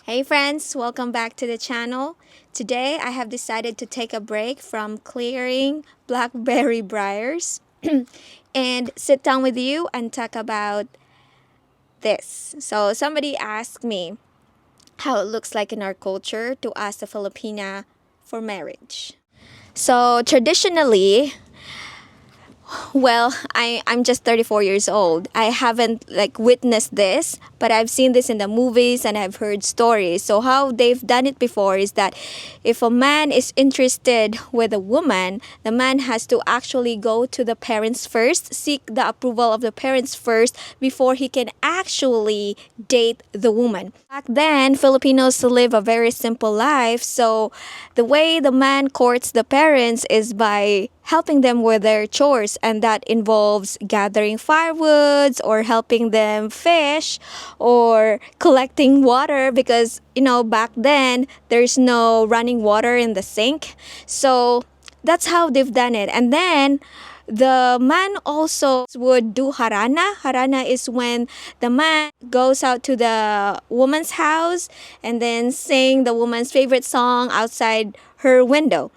Hey friends, welcome back to the channel. Today I have decided to take a break from clearing blackberry briars and sit down with you and talk about this. So somebody asked me how it looks like in our culture to ask a Filipina for marriage. So traditionally, I'm just 34 years old. I haven't witnessed this, but I've seen this in the movies and I've heard stories. So how they've done it before is that if a man is interested with a woman, the man has to actually go to the parents first, seek the approval of the parents first before he can actually date the woman. Back then, Filipinos live a very simple life, so the way the man courts the parents is by helping them with their chores, and that involves gathering firewoods or helping them fish or collecting water because back then there's no running water in the sink. So that's how they've done it. And then the man also would do harana. Harana is when the man goes out to the woman's house and then sing the woman's favorite song outside her window.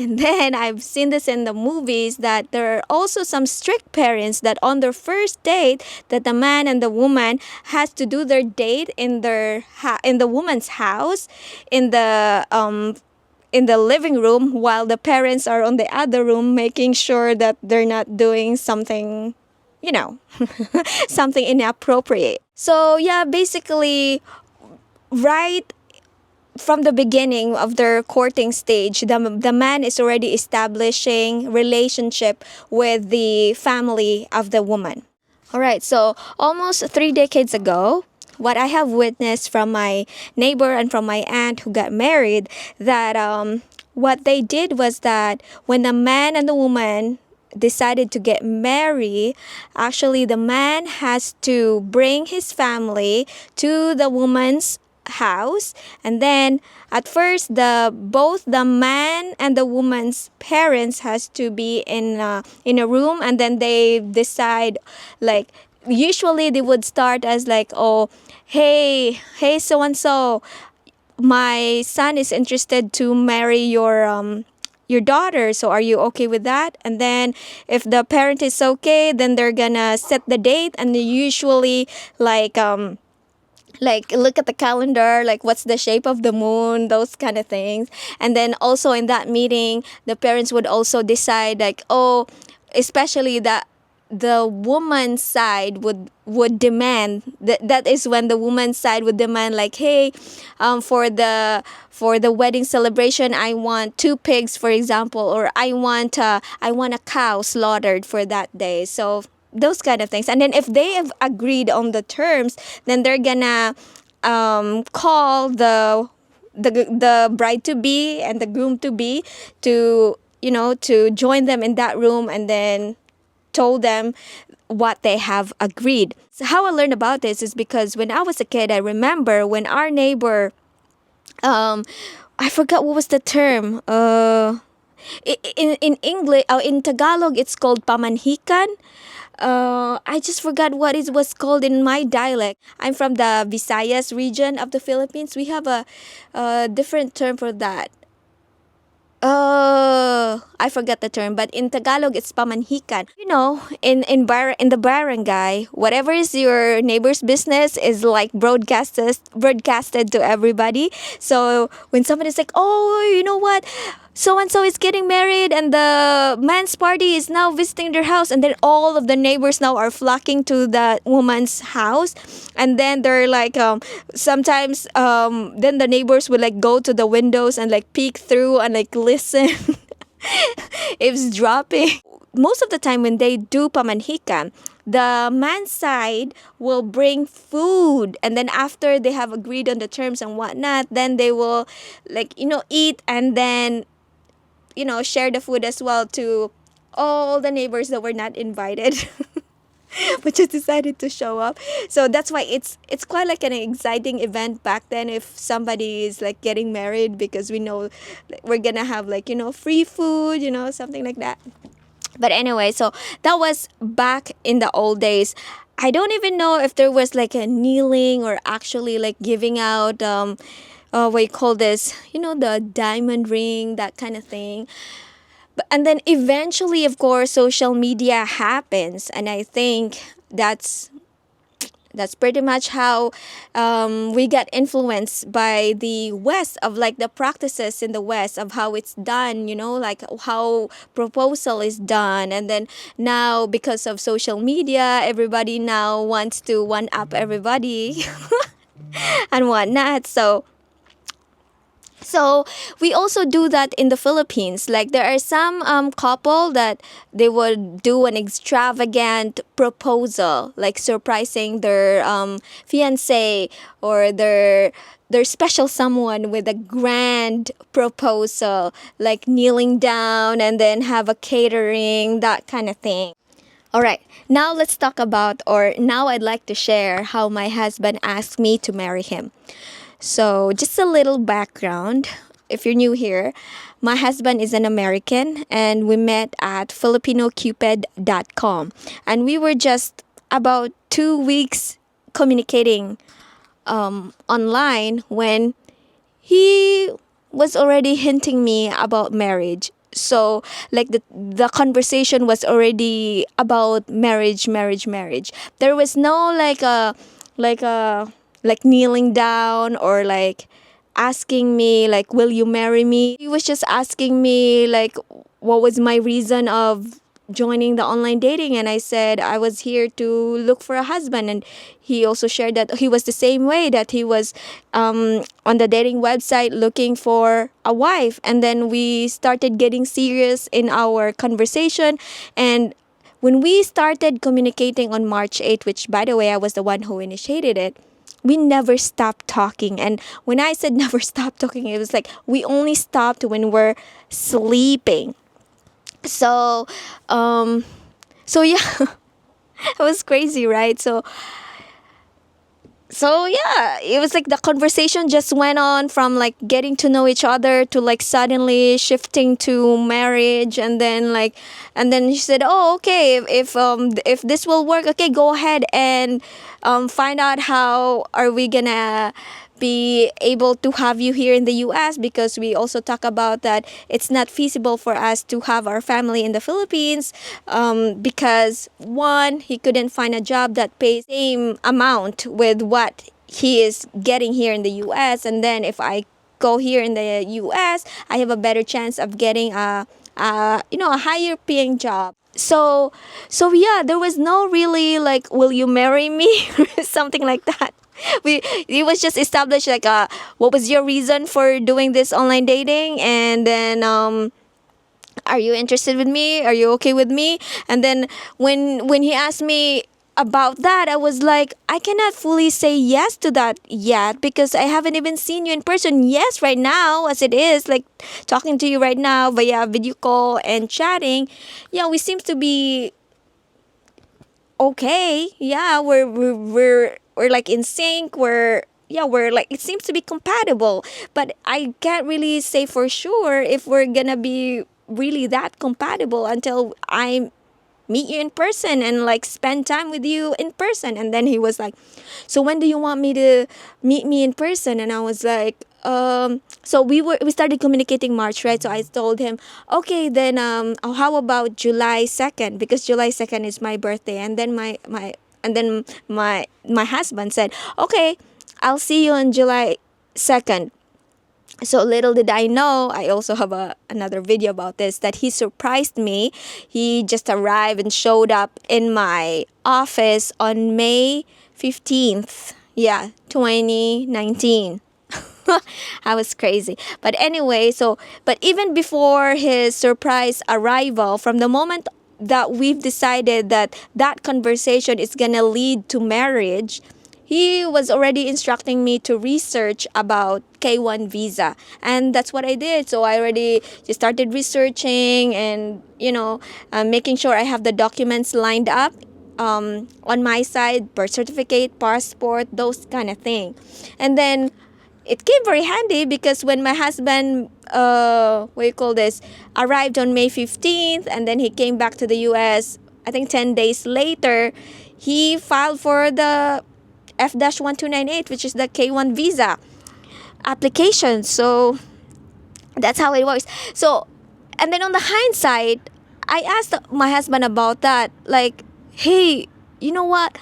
And then I've seen this in the movies that there are also some strict parents that on their first date that the man and the woman has to do their date in the woman's house in the living room while the parents are on the other room making sure that they're not doing something something inappropriate. So yeah, basically right from the beginning of their courting stage, the man is already establishing relationship with the family of the woman. All right, so almost 3 decades ago, what I have witnessed from my neighbor and from my aunt who got married, that what they did was that when the man and the woman decided to get married, actually the man has to bring his family to the woman's house, and then at first both the man and the woman's parents has to be in a room, and then they decide, like, usually they would start as like, oh, hey so and so, my son is interested to marry your daughter, so are you okay with that? And then if the parent is okay, then they're gonna set the date, and they usually look at the calendar, like what's the shape of the moon, those kind of things. And then also in that meeting, the parents would also decide, like, oh, especially that the woman's side would demand that is when the woman's side would demand, like, hey, for the wedding celebration, I want 2 pigs, for example, or I want a cow slaughtered for that day. So those kind of things. And then if they have agreed on the terms, then they're gonna call the bride to be and the groom to be to join them in that room, and then told them what they have agreed. So how I learned about this is because when I was a kid, I remember when our neighbor, I forgot what was the term. In English, in Tagalog, it's called pamanhikan. I just forgot what it was called in my dialect. I'm from the Visayas region of the Philippines. We have a different term for that. I forget the term, but in Tagalog it's pamanhikan. In the barangay, whatever is your neighbor's business is like broadcasted to everybody. So when somebody's like, oh, you know what, so and so is getting married and the man's party is now visiting their house, and then all of the neighbors now are flocking to the woman's house, and then they're like, sometimes then the neighbors would like go to the windows and like peek through and like listen eavesdropping. Most of the time when they do pamanhikan, the man's side will bring food, and then after they have agreed on the terms and whatnot, then they will eat, and then share the food as well to all the neighbors that were not invited but just decided to show up. So that's why it's quite like an exciting event back then if somebody is like getting married, because we know we're gonna have free food, something like that. But anyway, so that was back in the old days. I don't even know if there was like a kneeling or actually like giving out what you call this, the diamond ring, that kind of thing. But and then eventually, of course, social media happens, and I think that's pretty much how we got influenced by the West, of like the practices in the West of how it's done, like how proposal is done. And then now, because of social media, everybody now wants to one up everybody and whatnot. So we also do that in the Philippines. Like there are some couple that they would do an extravagant proposal, like surprising their fiance or their special someone with a grand proposal, like kneeling down and then have a catering, that kind of thing. All right, now let's talk about, or now I'd like to share how my husband asked me to marry him. So, just a little background. If you're new here, my husband is an American and we met at filipinocupid.com. And we were just about 2 weeks communicating online when he was already hinting me about marriage. So like the conversation was already about marriage. There was no like a like kneeling down or like asking me like, will you marry me? He was just asking me like what was my reason of joining the online dating, and I said I was here to look for a husband. And he also shared that he was the same way, that he was on the dating website looking for a wife. And then we started getting serious in our conversation. And when we started communicating on March 8th, which by the way I was the one who initiated it, we never stopped talking. And when I said never stopped talking, it was like we only stopped when we're sleeping. So so yeah, it was crazy, right? So yeah, it was like the conversation just went on from like getting to know each other to like suddenly shifting to marriage. And then she said, oh okay, if this will work, okay, go ahead and find out how are we gonna be able to have you here in the US, because we also talk about that it's not feasible for us to have our family in the Philippines, because one, he couldn't find a job that pays the same amount with what he is getting here in the US. And then if I go here in the US, I have a better chance of getting a higher paying job. So yeah, there was no really like, will you marry me? Something like that. It was just established like what was your reason for doing this online dating, and then are you interested with me, are you okay with me? And then when he asked me about that, I was like, I cannot fully say yes to that yet because I haven't even seen you in person. Yes, right now as it is, like talking to you right now via video call and chatting, yeah, we seem to be okay. Yeah, we're like in sync. We're like, it seems to be compatible, but I can't really say for sure if we're gonna be really that compatible until I meet you in person and like spend time with you in person. And then he was like, so when do you want me to meet me in person? And I was like, so we started communicating March, right? So I told him, okay, then how about July 2nd, because July 2nd is my birthday. And then my husband said, okay, I'll see you on July 2nd. So little did I know, I also have another video about this, that he surprised me. He just arrived and showed up in my office on May 15th. Yeah, 2019. I was crazy. But anyway, but even before his surprise arrival, from the moment that we've decided that that conversation is going to lead to marriage, he was already instructing me to research about K1 visa. And that's what I did. So I already just started researching and, making sure I have the documents lined up on my side, birth certificate, passport, those kind of thing. And then it came very handy because when my husband, arrived on May 15th, and then he came back to the US, I think 10 days later, he filed for the F-1298, which is the K1 visa application. So that's how it works. So, and then on the hindsight, I asked my husband about that. Like, hey, you know what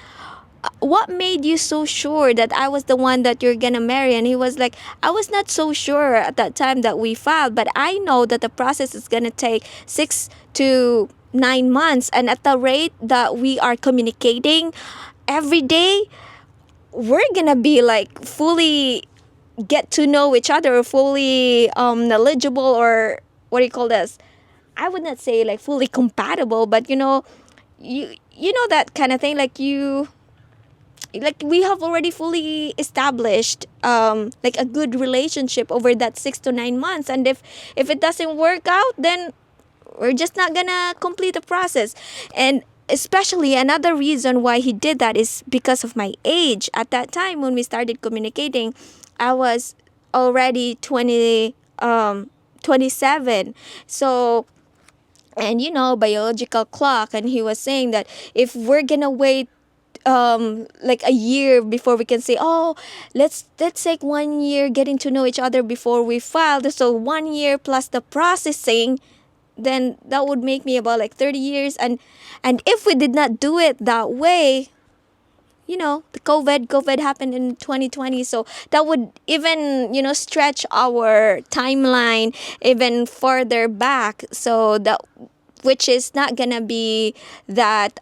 made you so sure that I was the one that you're gonna marry? And he was like, I was not so sure at that time that we filed, but I know that the process is gonna take 6 to 9 months, and at the rate that we are communicating every day, we're gonna be like fully get to know each other, fully knowledgeable, or what do you call this? I would not say like fully compatible, but you know that kind of thing. Like we have already fully established like a good relationship over that 6 to 9 months, and if it doesn't work out, then we're just not gonna complete the process. And especially another reason why he did that is because of my age. At that time when we started communicating, I was already 27. So, and biological clock, and he was saying that if we're gonna wait like a year before we can say, oh, let's take 1 year getting to know each other before we filed, so 1 year plus the processing, then that would make me about like 30 years. And if we did not do it that way, the covid happened in 2020, so that would even stretch our timeline even further back, so that, which is not gonna be that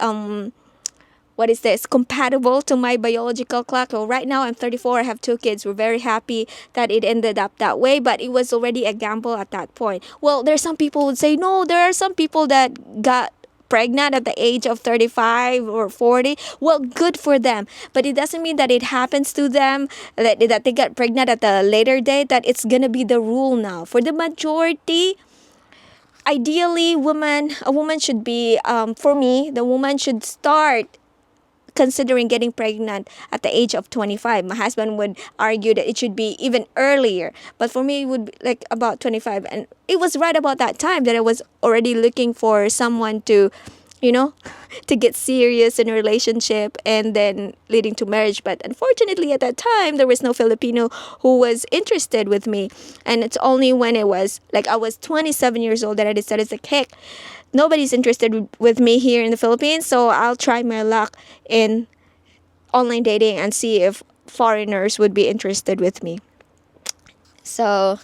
what is this, compatible to my biological clock. Well, right now I'm 34, I have 2 kids. We're very happy that it ended up that way, but it was already a gamble at that point. Well, there's some people would say, no, there are some people that got pregnant at the age of 35 or 40. Well, good for them, but it doesn't mean that it happens to them, that they got pregnant at a later date, that it's gonna be the rule now. For the majority, ideally, a woman should be, for me, the woman should start considering getting pregnant at the age of 25. My husband would argue that it should be even earlier, but for me it would be like about 25. And it was right about that time that I was already looking for someone to, you know, to get serious in a relationship and then leading to marriage. But unfortunately at that time there was no Filipino who was interested with me. And it's only when it was like I was 27 years old that I decided, like, heck, nobody's interested with me here in the Philippines, so I'll try my luck in online dating and see if foreigners would be interested with me. So,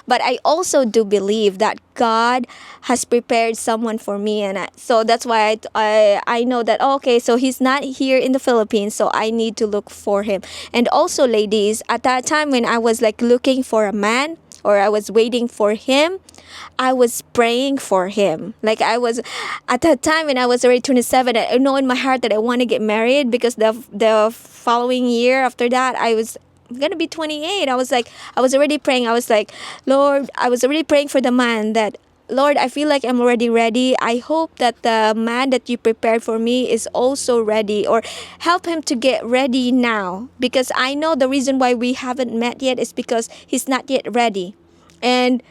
but I also do believe that God has prepared someone for me, and so that's why I know that, okay, so he's not here in the Philippines, so I need to look for him. And also, ladies, at that time when I was like looking for a man, or I was waiting for him, I was praying for him. Like, I was, at that time when I was already 27, I know in my heart that I want to get married, because the following year after that, I was gonna be 28. I was already praying. I was like, Lord, I was already praying for the man that, Lord, I feel like I'm already ready. I hope that the man that you prepared for me is also ready, or help him to get ready now, because I know the reason why we haven't met yet is because he's not yet ready. And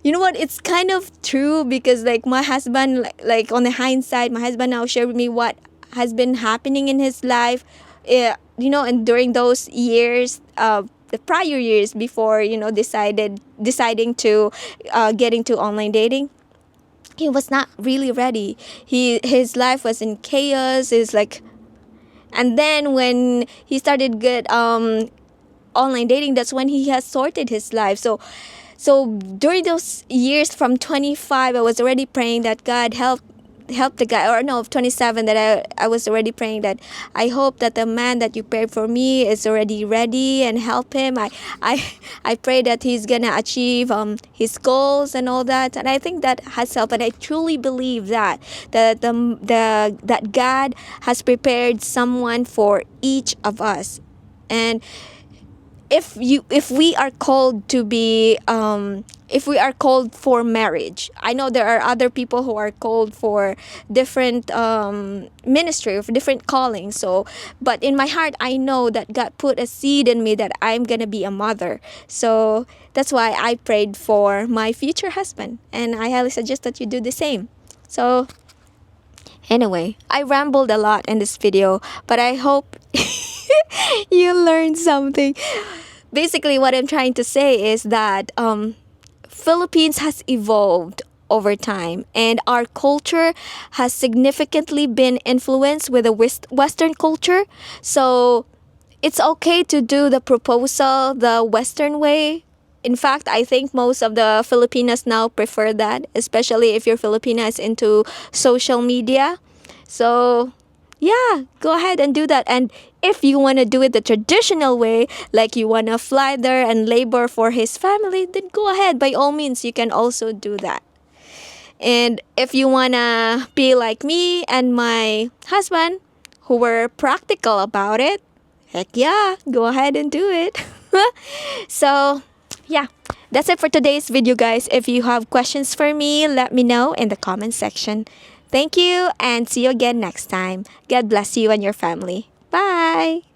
you know what? It's kind of true, because like my husband, like on the hindsight, my husband now shared with me what has been happening in his life, and during those years, the prior years before, deciding to get into online dating, he was not really ready. His life was in chaos. Is like, and then when he started good online dating, that's when he has sorted his life. So during those years from 25, I was already praying that God help the guy, or no, 27, that I was already praying that I hope that the man that you prayed for me is already ready, and help him. I pray that he's gonna achieve his goals and all that, and I think that has helped. And I truly believe that that God has prepared someone for each of us. And if we are called to be if we are called for marriage, I know there are other people who are called for different ministry, or for different callings. So, but in my heart, I know that God put a seed in me that I'm gonna be a mother. So that's why I prayed for my future husband, and I highly suggest that you do the same. So Anyway, I rambled a lot in this video, but I hope you learned something. Basically, what I'm trying to say is that Philippines has evolved over time, and our culture has significantly been influenced with the Western culture. So it's okay to do the proposal the Western way. In fact, I think most of the Filipinas now prefer that, especially if your Filipina is into social media. So, yeah, go ahead and do that. And if you want to do it the traditional way, like you want to fly there and labor for his family, then go ahead. By all means, you can also do that. And if you want to be like me and my husband, who were practical about it, heck yeah, go ahead and do it. So, yeah, that's it for today's video, guys. If you have questions for me, let me know in the comment section. Thank you, and see you again next time. God bless you and your family. Bye!